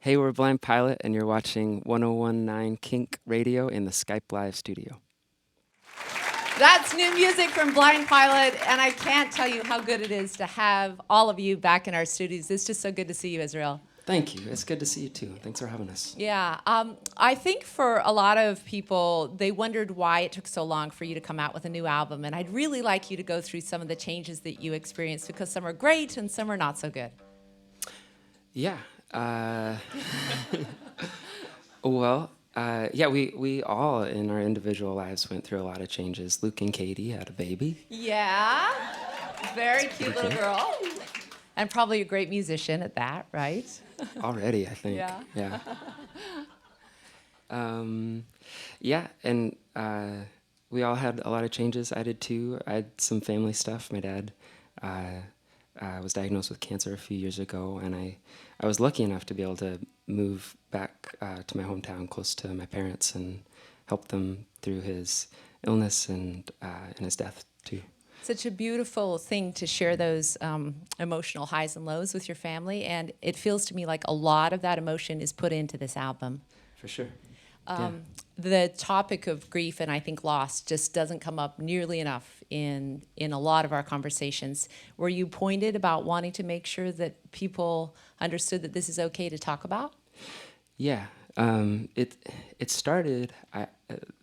Hey, we're Blind Pilot, and you're watching 101.9 KINK Radio in the Skype Live studio. That's new music from Blind Pilot, and I can't tell you how good it is to have all of you back in our studios. It's just so good to see you, Israel. Thank you. It's good to see you too. Thanks for having us. Yeah, I think for a lot of people, they wondered why it took so long for you to come out with a new album, and I'd really like you to go through some of the changes that you experienced, because some are great and some are not so good. Yeah. We all in our individual lives went through a lot of changes. Luke and Katie had a baby. Yeah, very cute little girl, and probably a great musician at that, right? Already, I think. Yeah. We all had a lot of changes. I did too. I had some family stuff. My dad was diagnosed with cancer a few years ago, and I was lucky enough to be able to move back to my hometown close to my parents and help them through his illness and his death too. Such a beautiful thing to share those emotional highs and lows with your family, and it feels to me like a lot of that emotion is put into this album. For sure. The topic of grief and I think loss just doesn't come up nearly enough in a lot of our conversations. Were you pointed about wanting to make sure that people understood that this is okay to talk about? Yeah. It started,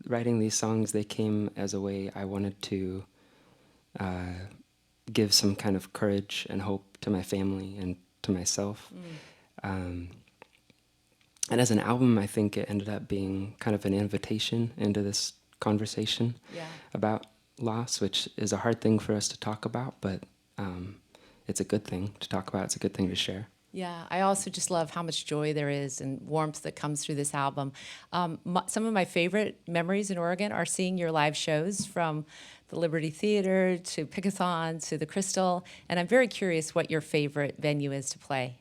writing these songs, they came as a way I wanted to give some kind of courage and hope to my family and to myself. And as an album, I think it ended up being kind of an invitation into this conversation about loss, which is a hard thing for us to talk about, but it's a good thing to talk about. It's a good thing to share. Yeah, I also just love how much joy there is and warmth that comes through this album. Some of my favorite memories in Oregon are seeing your live shows, from the Liberty Theater to Pickathon to the Crystal, and I'm very curious what your favorite venue is to play.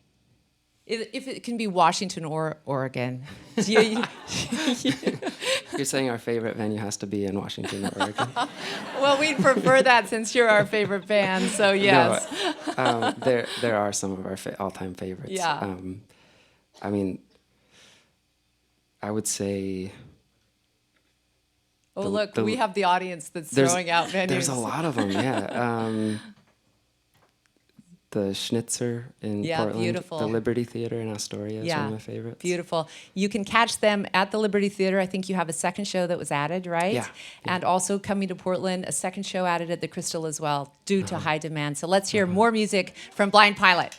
If it can be Washington or Oregon. You're saying our favorite venue has to be in Washington or Oregon? Well, we'd prefer that since you're our favorite band, so yes. No, there are some of our all-time favorites. Yeah. I mean, I would say... Oh, look, we have the audience that's throwing out venues. There's a lot of them, yeah. The Schnitzer in Portland, beautiful. the Liberty Theater in Astoria is one of my favorites. Beautiful. You can catch them at the Liberty Theater. I think you have a second show that was added, right? Yeah. And also coming to Portland, a second show added at the Crystal as well, due to high demand. So let's hear more music from Blind Pilot.